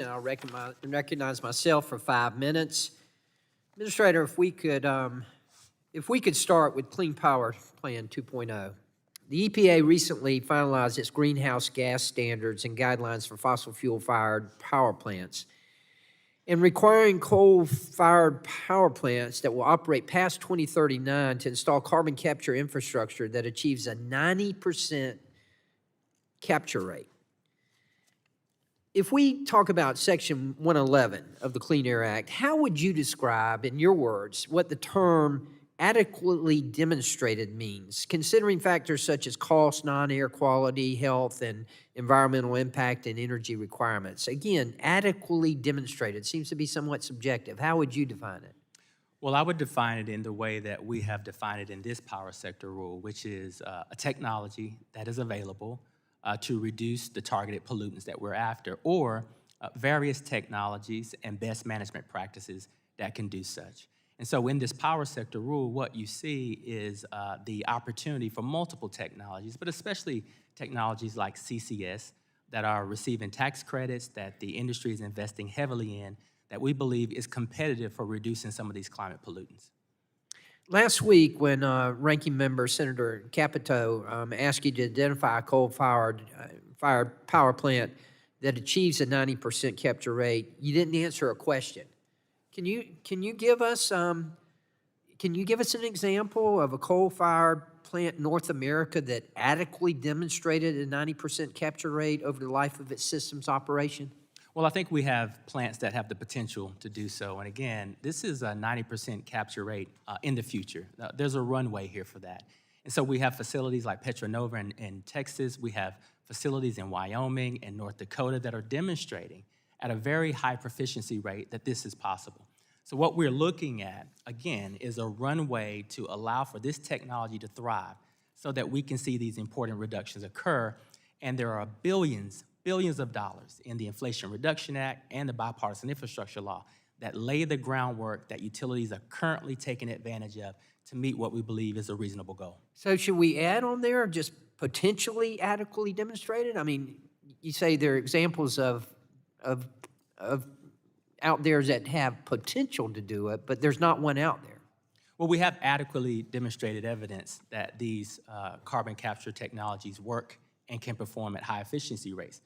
And I'll recognize myself for 5 minutes. Administrator, if we could start with Clean Power Plan 2.0. The EPA recently finalized its greenhouse gas standards and guidelines for fossil fuel-fired power plants. And requiring coal-fired power plants that will operate past 2039 to install carbon capture infrastructure that achieves a 90% capture rate. If we talk about Section 111 of the Clean Air Act, how would you describe, in your words, what the term adequately demonstrated means, considering factors such as cost, non-air quality, health, and environmental impact and energy requirements? Again, adequately demonstrated seems to be somewhat subjective. How would you define it? Well, I would define it in the way that we have defined it in this power sector rule, which is a technology that is available to reduce the targeted pollutants that we're after, or various technologies and best management practices that can do such. And so in this power sector rule, what you see is the opportunity for multiple technologies, but especially technologies like CCS that are receiving tax credits that the industry is investing heavily in, that we believe is competitive for reducing some of these climate pollutants. Last week, when Ranking Member Senator Capito asked you to identify a coal-fired power plant that achieves a 90% capture rate, you didn't answer a question. Can you give us an example of a coal-fired plant in North America that adequately demonstrated a 90% capture rate over the life of its system's operation? Well, I think we have plants that have the potential to do so. And again, this is a 90% capture rate in the future. There's a runway here for that. And so we have facilities like Petronova in Texas. We have facilities in Wyoming and North Dakota that are demonstrating at a very high proficiency rate that this is possible. So what we're looking at, again, is a runway to allow for this technology to thrive so that we can see these important reductions occur. And there are billions of dollars in the Inflation Reduction Act and the Bipartisan Infrastructure Law that lay the groundwork that utilities are currently taking advantage of to meet what we believe is a reasonable goal. So should we add on there just potentially adequately demonstrated? I mean, you say there are examples of out there that have potential to do it, but there's not one out there. Well, we have adequately demonstrated evidence that these carbon capture technologies work and can perform at high efficiency rates.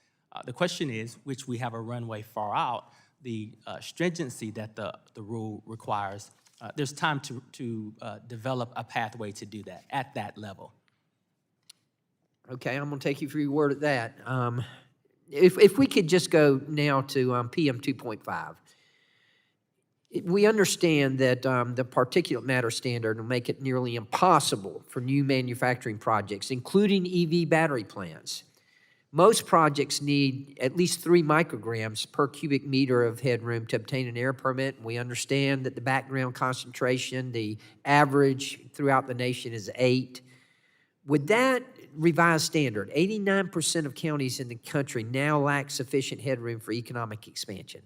The question is, which we have a runway far out, the stringency that the rule requires, there's time to develop a pathway to do that at that level. Okay, I'm going to take you for your word at that. If we could just go now to PM 2.5. We understand that the particulate matter standard will make it nearly impossible for new manufacturing projects, including EV battery plants. Most projects need at least 3 micrograms per cubic meter of headroom to obtain an air permit. We understand that the background concentration, the average throughout the nation is 8. With that revised standard, 89% of counties in the country now lack sufficient headroom for economic expansion.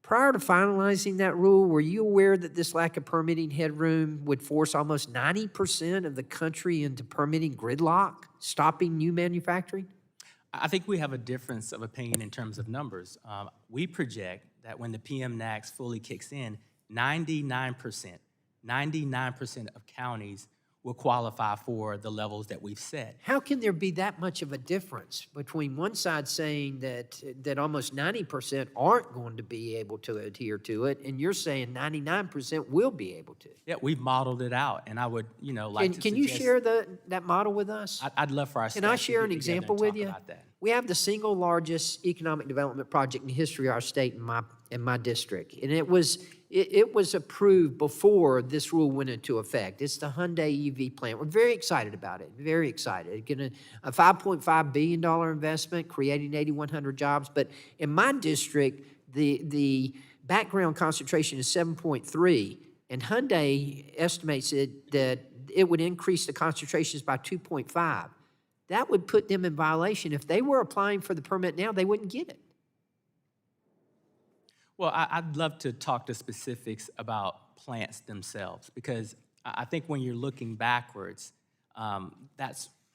Prior to finalizing that rule, were you aware that this lack of permitting headroom would force almost 90% of the country into permitting gridlock, stopping new manufacturing? I think we have a difference of opinion in terms of numbers. We project that when the PM NAAQS fully kicks in, 99% of counties will qualify for the levels that we've set. How can there be that much of a difference between one side saying that almost 90% aren't going to be able to adhere to it, and you're saying 99% will be able to? Yeah, we've modeled it out, and I would, like to Can you share that model with us? I'd love for our staff Can I share an to get together example and with talk you? about that. We have the single largest economic development project in the history of our state in my district, and it was approved before this rule went into effect. It's the Hyundai EV plant. We're very excited about it. Very excited. Getting a $5.5 billion investment, creating 8,100 jobs. But in my district, the background concentration is 7.3, and Hyundai estimates that it would increase the concentrations by 2.5. That would put them in violation. If they were applying for the permit now, they wouldn't get it. Well, I'd love to talk to specifics about plants themselves, because I think when you're looking backwards,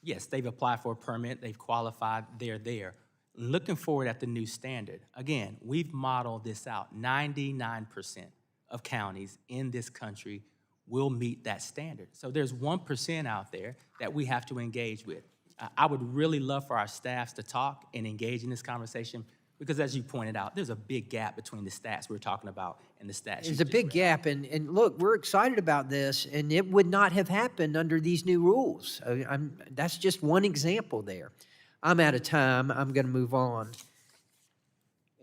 yes, they've applied for a permit, they've qualified, they're there. Looking forward at the new standard, again, we've modeled this out. 99% of counties in this country will meet that standard. So there's 1% out there that we have to engage with. I would really love for our staffs to talk and engage in this conversation because, as you pointed out, there's a big gap between the stats we're talking about and the stats. There's a big gap, and look, we're excited about this, and it would not have happened under these new rules. That's just one example there. I'm out of time. I'm going to move on.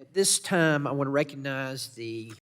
At this time, I want to recognize the